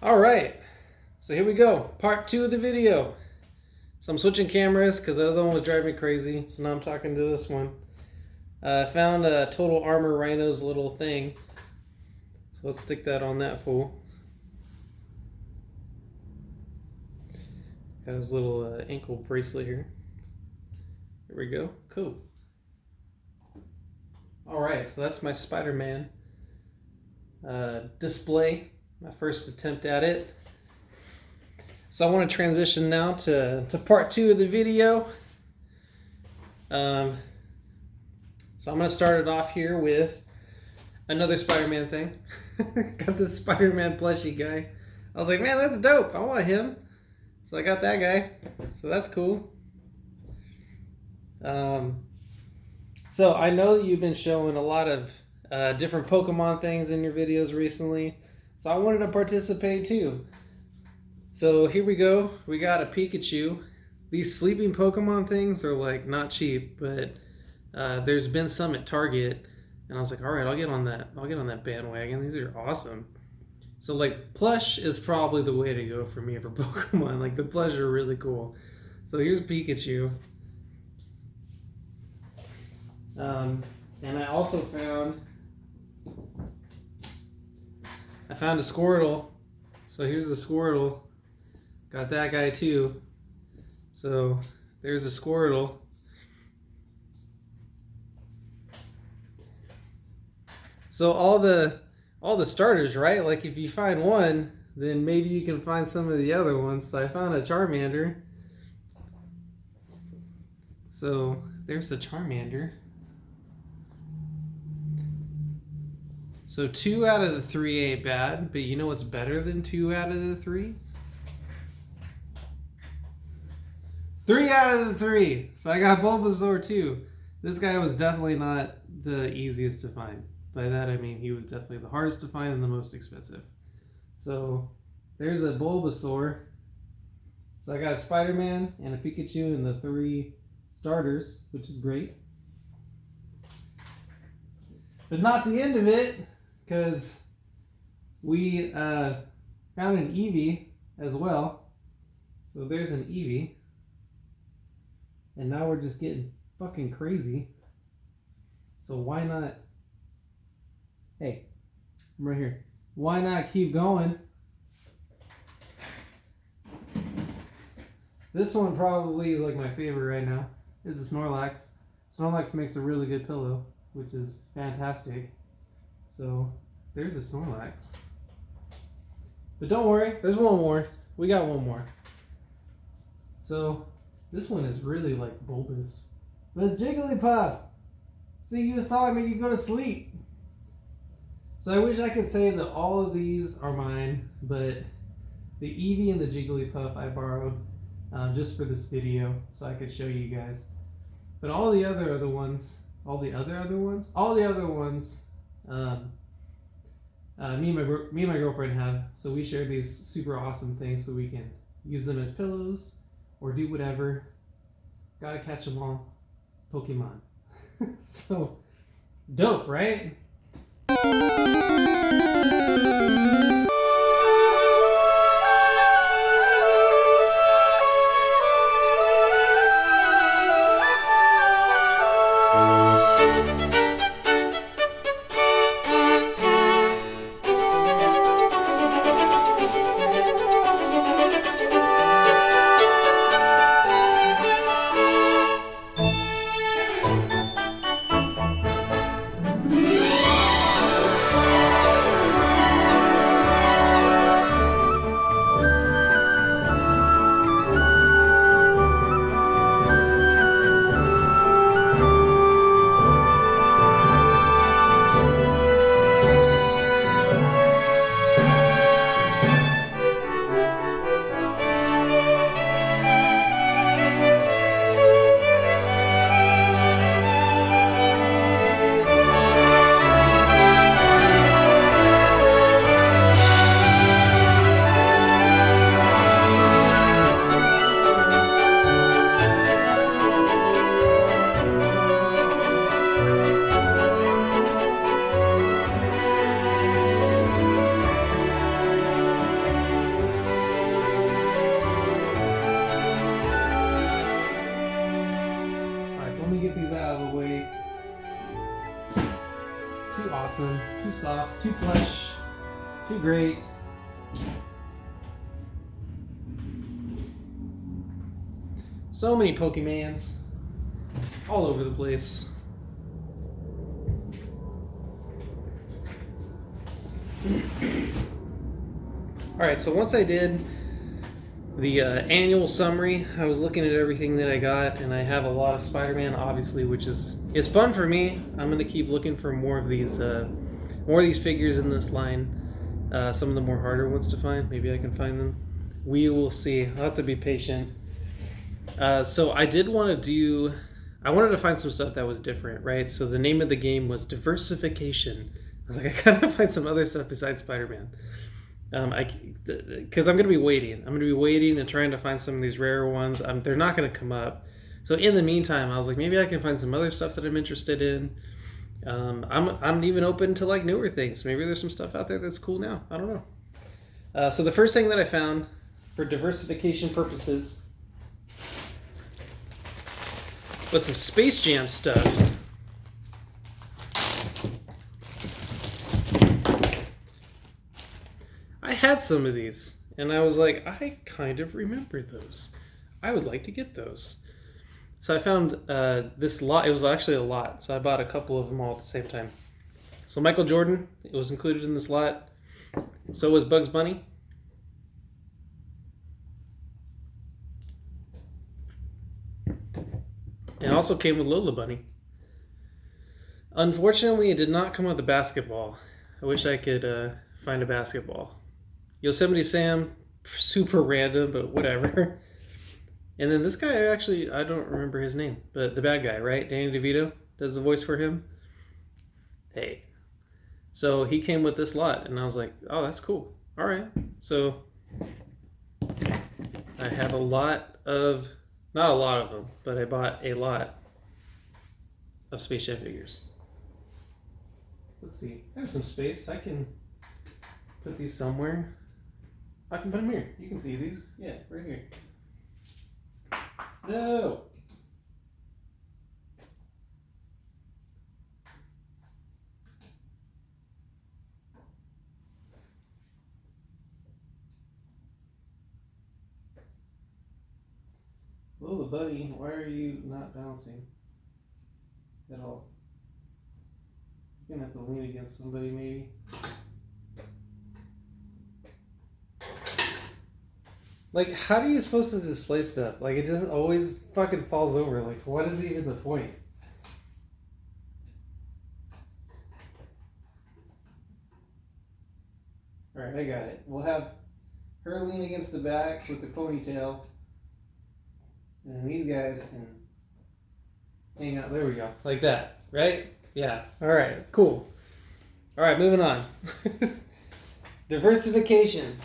All right, so here we go. Part 2 of the video. So I'm switching cameras because the other one was driving me crazy. So now I'm talking to this one. I found a Total Armor Rhino's little thing. So let's stick that on that fool. Got his little ankle bracelet here. There we go. Cool. All right, so that's my Spider-Man display. My first attempt at it. So I want to transition now to part 2 of the video. So I'm going to start it off here with another Spider-Man thing. Got this Spider-Man plushie guy. I was like, man, that's dope. I want him. So I got that guy. So that's cool. So I know that you've been showing a lot of different Pokemon things in your videos recently. So I wanted to participate too. So here we go. We got a Pikachu. These sleeping Pokemon things are like not cheap, but there's been some at Target, and I was like, all right, I'll get on that. I'll get on that bandwagon. These are awesome. So like plush is probably the way to go for me for Pokemon. Like the plush are really cool. So here's Pikachu. And I also found a Squirtle. So here's the Squirtle. Got that guy too. So there's a Squirtle. So all the starters, right? Like if you find one, then maybe you can find some of the other ones. So I found a Charmander. So there's a Charmander. So 2 out of the 3 ain't bad, but you know what's better than 2 out of the 3? 3 out of the 3! So I got Bulbasaur too. This guy was definitely not the easiest to find. By that I mean he was definitely the hardest to find and the most expensive. So there's a Bulbasaur. So I got a Spider-Man and a Pikachu and the 3 starters, which is great. But not the end of it, because we found an Eevee as well. So there's an Eevee. And now we're just getting fucking crazy. So why not... Hey, I'm right here. Why not keep going? This one probably is like my favorite right now. This is Snorlax. Snorlax makes a really good pillow, which is fantastic. So there's a Snorlax. But don't worry, there's one more. We got one more. So this one is really like bulbous. But it's Jigglypuff. See, you saw it make you go to sleep. So I wish I could say that all of these are mine, but the Eevee and the Jigglypuff I borrowed just for this video so I could show you guys. But all the other ones, me and my girlfriend have. So we share these super awesome things so we can use them as pillows or do whatever. Gotta catch them all. Pokemon. So dope, right? awesome, too soft, too plush, too great. So many Pokemons all over the place. Alright, so once I did the annual summary, I was looking at everything that I got, and I have a lot of Spider-Man, obviously, which is fun for me. I'm going to keep looking for more of these figures in this line. Some of the more harder ones to find. Maybe I can find them. We will see. I'll have to be patient. So I did want to do... I wanted to find some stuff that was different, right? So the name of the game was Diversification. I was like, I gotta find some other stuff besides Spider-Man. Because I'm going to be waiting. I'm going to be waiting and trying to find some of these rarer ones. They're not going to come up. So in the meantime, I was like, maybe I can find some other stuff that I'm interested in. I'm even open to like newer things. Maybe there's some stuff out there that's cool now. I don't know. So the first thing that I found for diversification purposes was some Space Jam stuff. I had some of these, and I was like, I kind of remember those. I would like to get those. So I found this lot. It was actually a lot, so I bought a couple of them all at the same time. So Michael Jordan, it was included in this lot. So was Bugs Bunny. It also came with Lola Bunny. Unfortunately, it did not come with a basketball. I wish I could find a basketball. Yosemite Sam, super random, but whatever. And then this guy, actually, I don't remember his name, but the bad guy, right? Danny DeVito does the voice for him. Hey. So he came with this lot, and I was like, oh, that's cool. All right. So I have a lot of, not a lot of them, but I bought a lot of Space Jam figures. Let's see. I have some space. I can put these somewhere. I can put them here. You can see these. Yeah, right here. No! Lola Bunny, why are you not bouncing at all? You're gonna have to lean against somebody, maybe. Like, how are you supposed to display stuff? Like, it just always fucking falls over. Like, what is even the point? Alright, I got it. We'll have her lean against the back with the ponytail. And these guys can hang out. There we go. Like that, right? Yeah. Alright, cool. Alright, moving on. Diversification.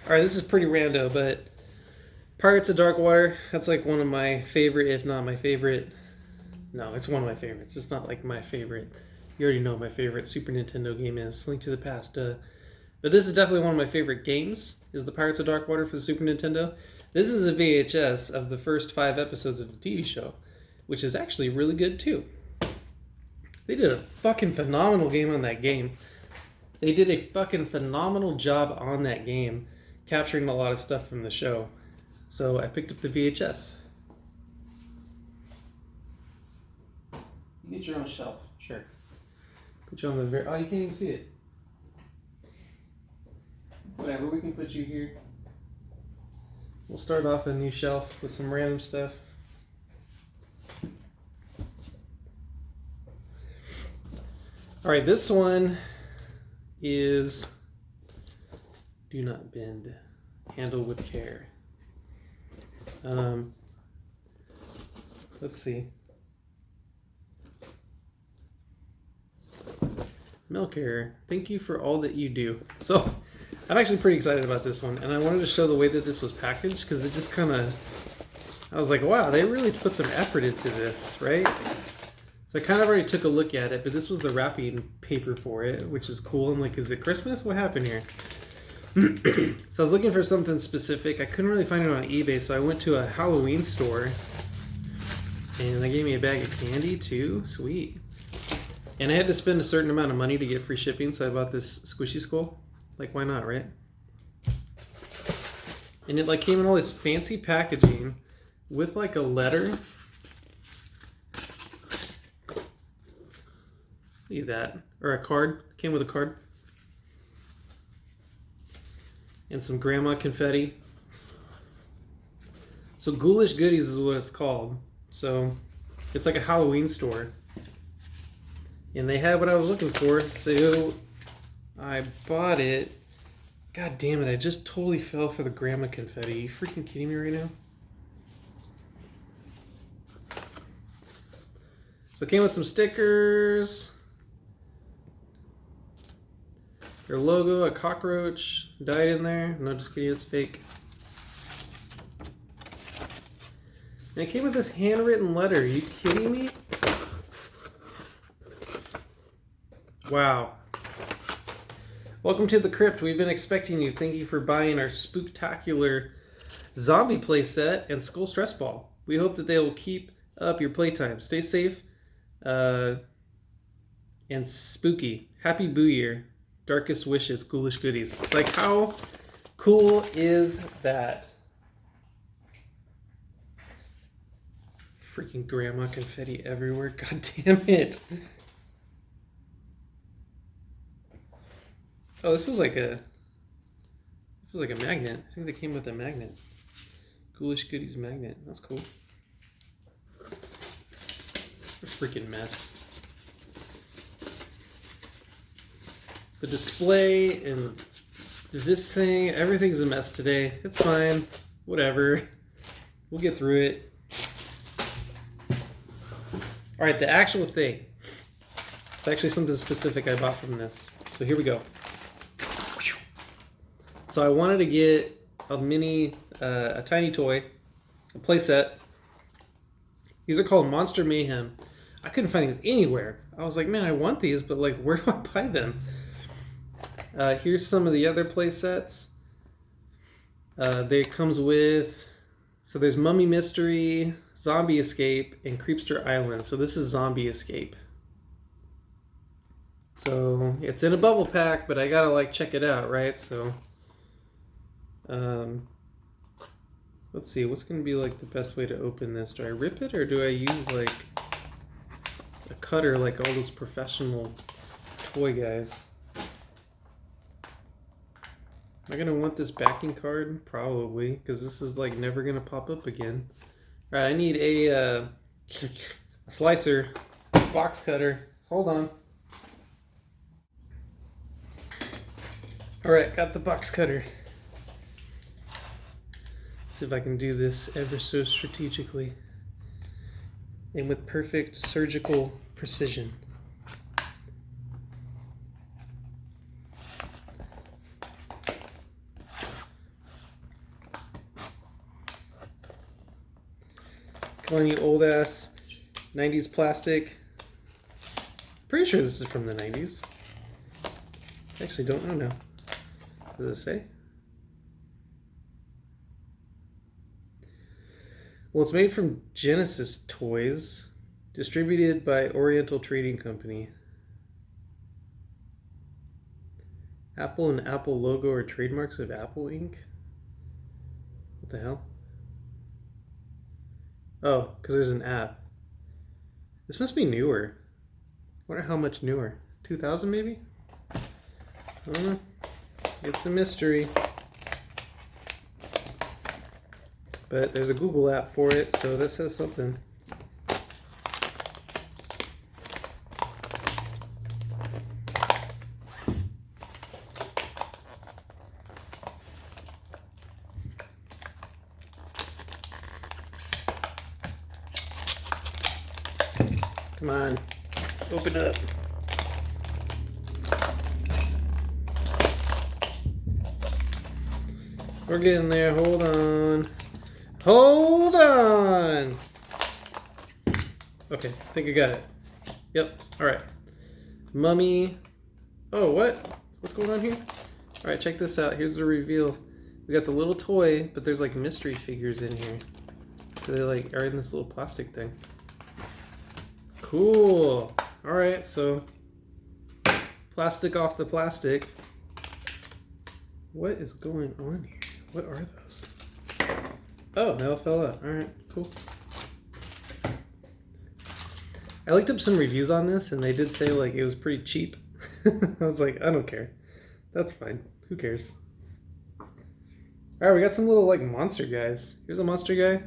Alright, this is pretty rando, but Pirates of Dark Water, that's like one of my favorite, if not my favorite. No, it's one of my favorites. It's not like my favorite. You already know my favorite Super Nintendo game is Link to the Past. But this is definitely one of my favorite games, is the Pirates of Dark Water for the Super Nintendo. This is a VHS of the first 5 episodes of the TV show, which is actually really good too. They did a fucking phenomenal game on that game. They did a fucking phenomenal job on that game, capturing a lot of stuff from the show. So I picked up the VHS. You get your own shelf, sure. Put you on the very, oh, you can't even see it. Whatever, we can put you here. We'll start off a new shelf with some random stuff. Alright, this one is Do Not Bend. Handle with care. Let's see. Milk Hair, thank you for all that you do. So, I'm actually pretty excited about this one, and I wanted to show the way that this was packaged, because it just kind of, I was like, wow, they really put some effort into this, right? So I kind of already took a look at it, but this was the wrapping paper for it, which is cool. I'm like, is it Christmas? What happened here? So I was looking for something specific. I couldn't really find it on eBay, so I went to a Halloween store. And they gave me a bag of candy too. Sweet. And I had to spend a certain amount of money to get free shipping, so I bought this squishy skull. Like, why not, right? And it like came in all this fancy packaging with like a letter. Look at that. Or a card. Came with a card. And some grandma confetti. So Ghoulish Goodies is what it's called. So it's like a Halloween store. And they had what I was looking for, so I bought it. God damn it, I just totally fell for the grandma confetti. Are you freaking kidding me right now? So it came with some stickers. Their logo, a cockroach died in there. No, just kidding, it's fake. And it came with this handwritten letter. Are you kidding me? Wow. Welcome to the crypt. We've been expecting you. Thank you for buying our spooktacular zombie playset and skull stress ball. We hope that they will keep up your playtime. Stay safe and spooky. Happy Boo Year. Darkest wishes, Ghoulish Goodies. It's like, how cool is that? Freaking grandma confetti everywhere. God damn it. Oh, this was like a magnet. I think they came with a magnet. Ghoulish Goodies magnet. That's cool. What a freaking mess. The display and this thing, everything's a mess today. It's fine. Whatever. We'll get through it. Alright, the actual thing. It's actually something specific I bought from this. So here we go. So I wanted to get a mini, a tiny toy, a playset. These are called Monster Mayhem. I couldn't find these anywhere. I was like, man, I want these, but like, where do I buy them? Here's some of the other playsets. They comes with, so there's Mummy Mystery, Zombie Escape, and Creepster Island. So this is Zombie Escape. So it's in a bubble pack, but I gotta like check it out, right? So let's see, what's gonna be like the best way to open this? Do I rip it or do I use like a cutter like all those professional toy guys? Am I gonna want this backing card? Probably, because this is like never gonna pop up again. All right, I need a slicer, box cutter. Hold on. All right, got the box cutter. See if I can do this ever so strategically and with perfect surgical precision. Come on, you old ass 90s plastic. Pretty sure this is from the 90s. I actually don't know now. Does it say? Well, it's made from Genesis Toys, distributed by Oriental Trading Company. Apple and Apple logo are trademarks of Apple Inc. What the hell? Oh, because there's an app. This must be newer. I wonder how much newer. 2000 maybe? I don't know. It's a mystery. But there's a Google app for it, so that says something. Come on, open up. We're getting there, hold on. Hold on! Okay, I think I got it. Yep, alright. Mummy. Oh, what? What's going on here? Alright, check this out. Here's the reveal. We got the little toy, but there's like mystery figures in here. So they like are in this little plastic thing. Cool. Alright, so plastic off the plastic. What is going on here? What are those? Oh, they all fell out. Alright, cool. I looked up some reviews on this and they did say like it was pretty cheap. I was like, I don't care. That's fine. Who cares? Alright, we got some little like monster guys. Here's a monster guy.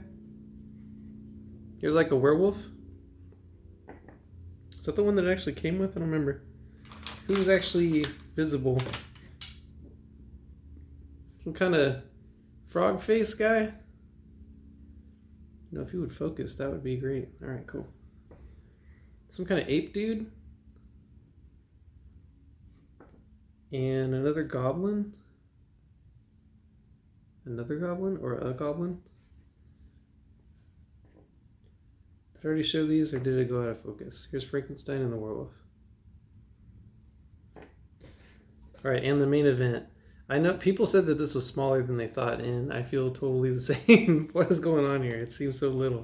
Here's like a werewolf. Is that the one that it actually came with? I don't remember. Who's actually visible? Some kind of frog face guy? You know, if he would focus, that would be great. Alright, cool. Some kind of ape dude. And another goblin. Another goblin or a goblin? Did I already show these or did it go out of focus? Here's Frankenstein and the werewolf. Alright, and the main event. I know people said that this was smaller than they thought, and I feel totally the same. What is going on here? It seems so little.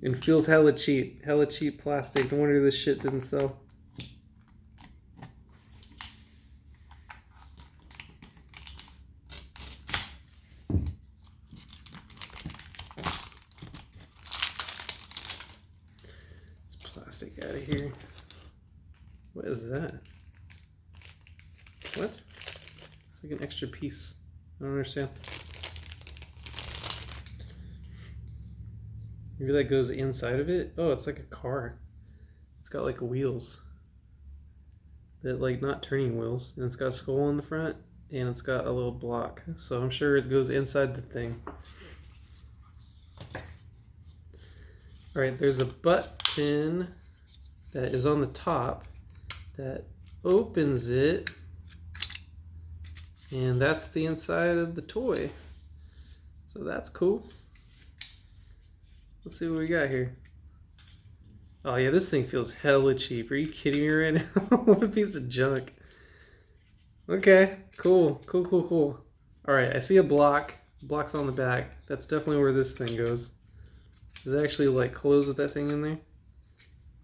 And feels hella cheap. Hella cheap plastic. No wonder this shit didn't sell. This plastic out of here. What is that? What? It's like an extra piece. I don't understand. Maybe that goes inside of it. Oh, it's like a car. It's got like wheels. That like not turning wheels. And it's got a skull in the front. And it's got a little block. So I'm sure it goes inside the thing. Alright, there's a button that is on the top that opens it. And that's the inside of the toy. So that's cool. Let's see what we got here. Oh yeah, this thing feels hella cheap. Are you kidding me right now? What a piece of junk. Okay, cool. Cool, cool, cool. Alright, I see a block. Block's on the back. That's definitely where this thing goes. Does it actually like close with that thing in there?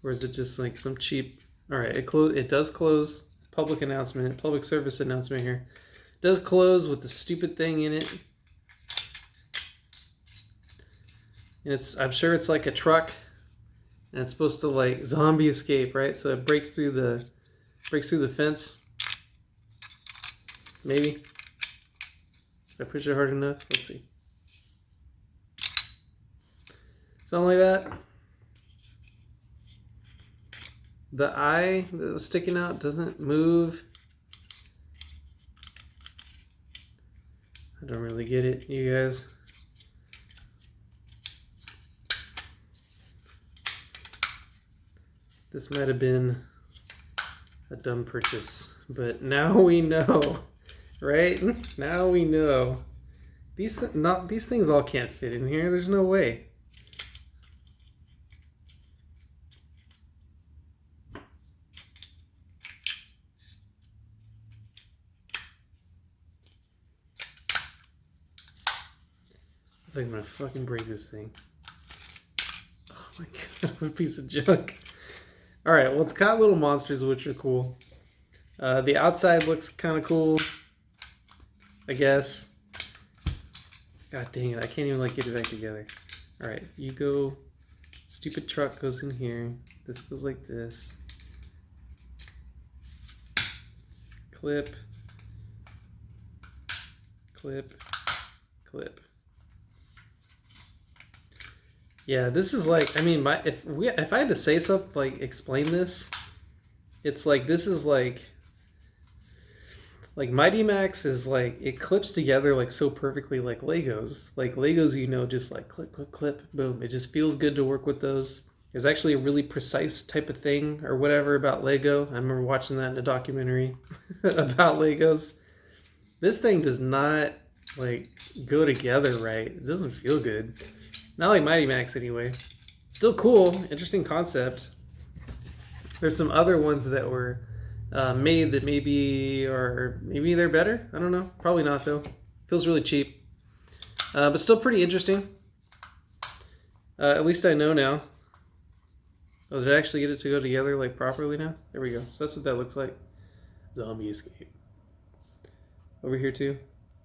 Or is it just like some cheap... Alright, it does close. Public announcement, public service announcement here. It does close with the stupid thing in it. And I'm sure it's like a truck, and it's supposed to like zombie escape, right? So it breaks through the fence. Maybe. If I push it hard enough, let's see. Something like that. The eye that was sticking out doesn't move. I don't really get it, you guys. This might have been a dumb purchase, but now we know, right? Now we know. These things all can't fit in here. There's no way. I think I'm gonna fucking break this thing. Oh my god, what a piece of junk. Alright, well, it's got little monsters, which are cool. The outside looks kind of cool, I guess. God dang it, I can't even like get it back together. Alright, you go, stupid truck goes in here. This goes like this. Clip. Clip. Clip. Yeah, this is like, I mean, if I had to say something, like, explain this, it's like, this is like Mighty Max is like, it clips together like so perfectly like Legos. Like Legos, you know, just like clip, clip, clip, boom. It just feels good to work with those. There's actually a really precise type of thing or whatever about Lego. I remember watching that in a documentary about Legos. This thing does not like go together right. It doesn't feel good. Not like Mighty Max anyway. Still cool, interesting concept. There's some other ones that were made that maybe they're better. I don't know. Probably not though. Feels really cheap, but still pretty interesting. At least I know now. Oh, did I actually get it to go together like properly now? There we go. So that's what that looks like. Zombie escape. Over here too.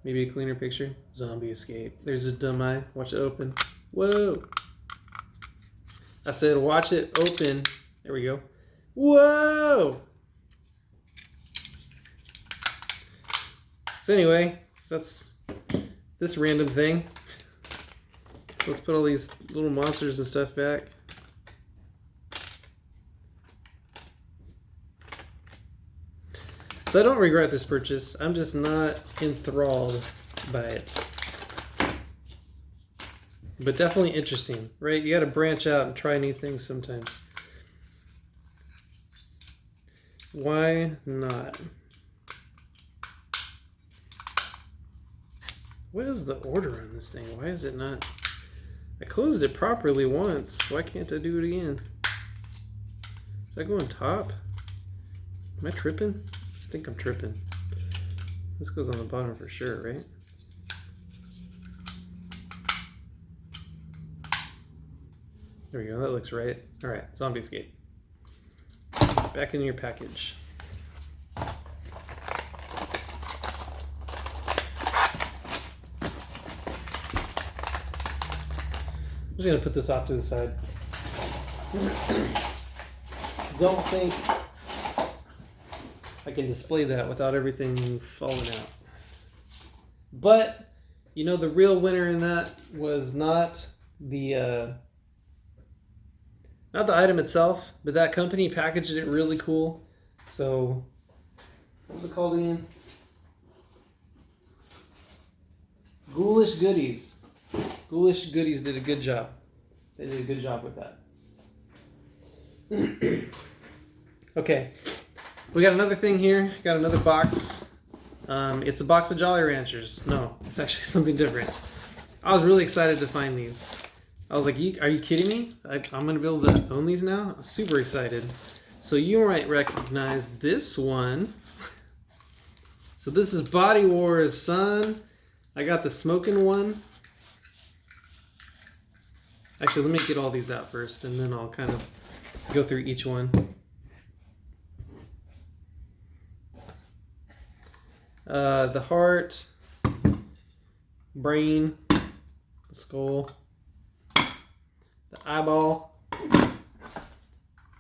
Maybe a cleaner picture. Zombie escape. There's this dumb eye. Watch it open. Whoa. I said watch it open. There we go. Whoa. So anyway, that's this random thing. So let's put all these little monsters and stuff back. So I don't regret this purchase. I'm just not enthralled by it. But definitely interesting, right? You got to branch out and try new things sometimes. Why not? What is the order on this thing? Why is it not? I closed it properly once. Why can't I do it again? Is that going top? Am I tripping? I think I'm tripping. This goes on the bottom for sure, right? There we go, that looks right. All right, zombie escape. Back in your package. I'm just gonna put this off to the side. Don't think I can display that without everything falling out. But, you know, the real winner in that was not the item itself, but that company packaged it really cool. So, what was it called again? Ghoulish Goodies. Ghoulish Goodies did a good job. They did a good job with that. Okay. We got another thing here. Got another box. It's a box of Jolly Ranchers. No, it's actually something different. I was really excited to find these. I was like, are you kidding me? I'm going to be able to own these now? I'm super excited. So you might recognize this one. So this is Body Wars, son. I got the smoking one. Actually, let me get all these out first, and then I'll kind of go through each one. The heart, brain, the skull, the eyeball,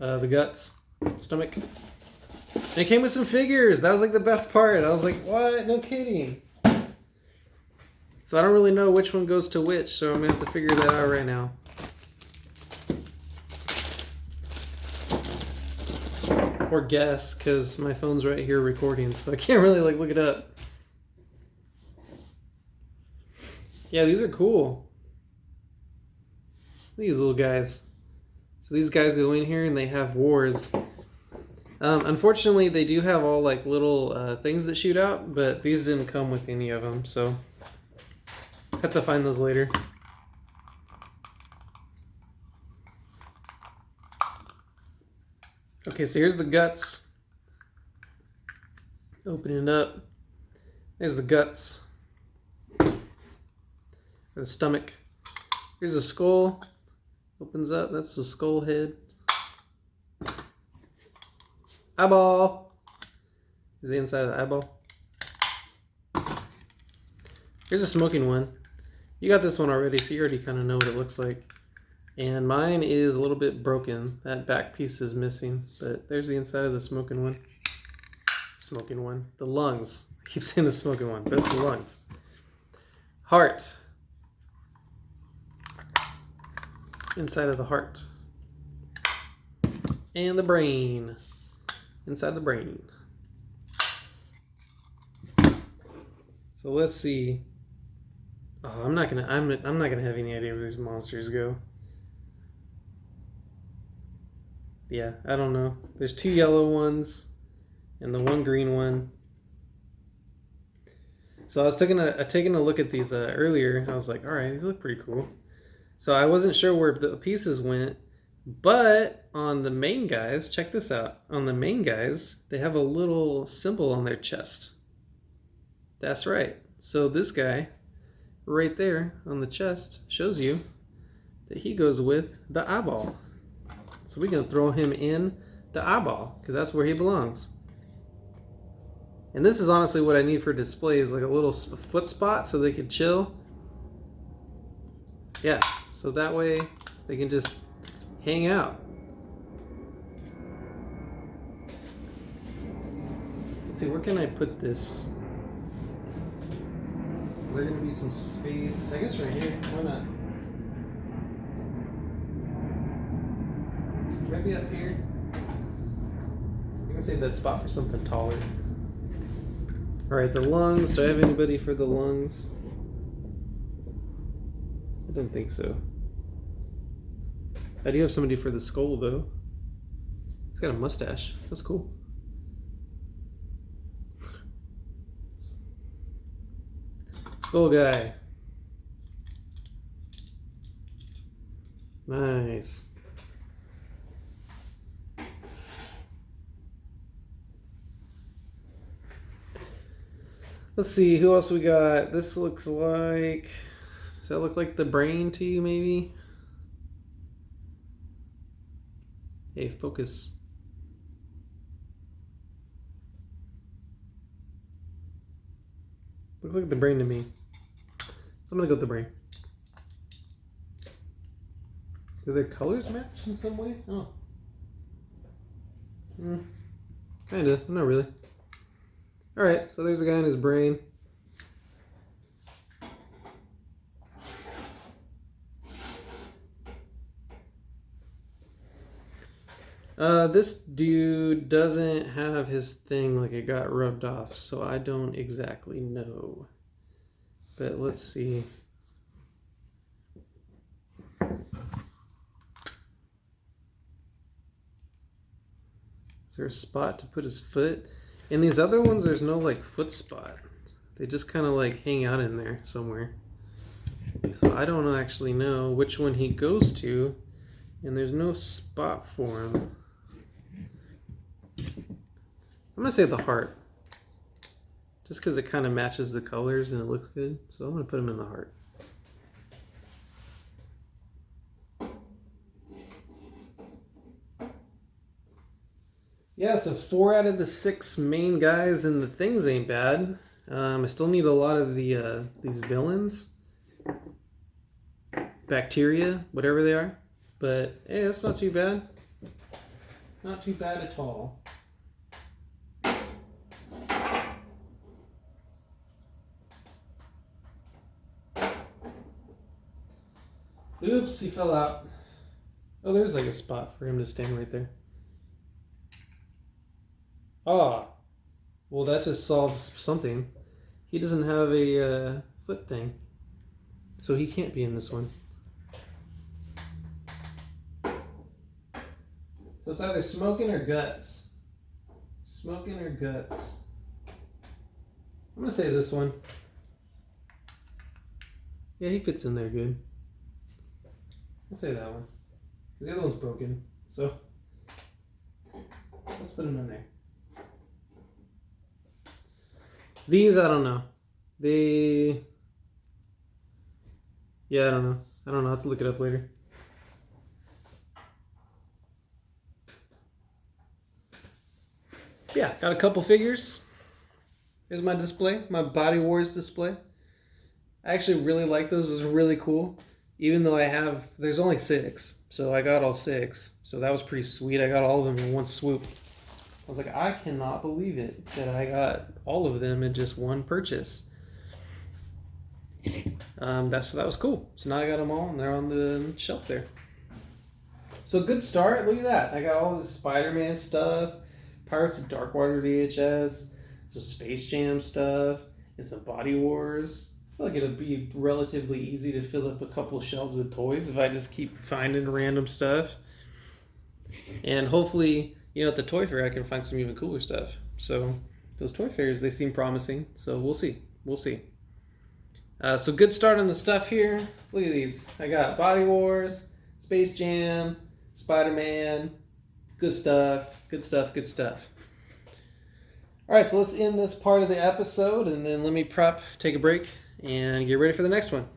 the guts, stomach. And it came with some figures. That was like the best part. I was like, what? No kidding. So I don't really know which one goes to which, so I'm going to have to figure that out right now. Or guess, because my phone's right here recording, so I can't really like look it up. Yeah, these are cool. These little guys. So these guys go in here and they have wars. Unfortunately, they do have all like little things that shoot out, but these didn't come with any of them, so have to find those later. Okay, so here's the guts. Open it up. There's the guts. The stomach. Here's the skull. Opens up. That's the skull head. Eyeball. Is the inside of the eyeball. Here's a smoking one. You got this one already, so you already kind of know what it looks like. And mine is a little bit broken. That back piece is missing, but there's the inside of the smoking one. Smoking one. The lungs. I keep saying the smoking one, but it's the lungs. Heart. Inside of the heart. And the brain. Inside the brain. So let's see. Oh, I'm not gonna have any idea where these monsters go. Yeah, I don't know. There's two yellow ones and the one green one. So I was taking a look at these earlier. I was like, all right, these look pretty cool. So I wasn't sure where the pieces went, But on the main guys, check this out. On the main guys, they have a little symbol on their chest. That's right. So this guy right there on the chest shows you that he goes with the eyeball. So we're going to throw him in the eyeball because that's where he belongs. And this is honestly what I need for display, is like a little foot spot so they can chill. Yeah, so that way they can just hang out. Let's see, where can I put this? Is there going to be some space? I guess right here. Why not? Maybe up here. I can save that spot for something taller. Alright, the lungs. Do I have anybody for the lungs? I don't think so. I do have somebody for the skull, though. He's got a mustache. That's cool. Skull guy. Nice. Let's see, who else we got? This looks like... Does that look like the brain to you, maybe? Hey, focus. Looks like the brain to me. So I'm gonna go with the brain. Do their colors match in some way? Oh. Kinda, not really. Alright, so there's a guy in his brain. This dude doesn't have his thing, like it got rubbed off, so I don't exactly know. But let's see. Is there a spot to put his foot? In these other ones, there's no like foot spot. They just kind of like hang out in there somewhere. So I don't actually know which one he goes to, and there's no spot for him. I'm gonna say the heart, just because it kind of matches the colors and it looks good. So I'm gonna put him in the heart. Yeah, so 4 out of the 6 main guys and the things ain't bad. I still need a lot of the these villains, bacteria, whatever they are. But hey, that's not too bad. Not too bad at all. Oops, he fell out. Oh, there's like a spot for him to stand right there. Ah, well that just solves something. He doesn't have a foot thing, so he can't be in this one. So it's either smoking or guts. Smoking or guts. I'm gonna say this one. Yeah, he fits in there good. I'll say that one. The other one's broken, so let's put him in there. These, I don't know. Yeah, I don't know. I'll have to look it up later. Yeah, got a couple figures. Here's my display, my Body Wars display. I actually really like those. Those are really cool. Even though there's only 6, so I got all 6. So that was pretty sweet. I got all of them in one swoop. I was like, I cannot believe it that I got all of them in just one purchase. That was cool. So now I got them all and they're on the shelf there. So good start. Look at that. I got all this Spider-Man stuff, Pirates of Darkwater VHS, some Space Jam stuff, and some Body Wars. I feel like it'll be relatively easy to fill up a couple shelves of toys if I just keep finding random stuff. And hopefully, at the toy fair I can find some even cooler stuff. So those toy fairs, they seem promising. So we'll see. We'll see. So good start on the stuff here. Look at these. I got Body Wars, Space Jam, Spider-Man. Good stuff. Good stuff. Good stuff. All right, so let's end this part of the episode, and then let me take a break and get ready for the next one.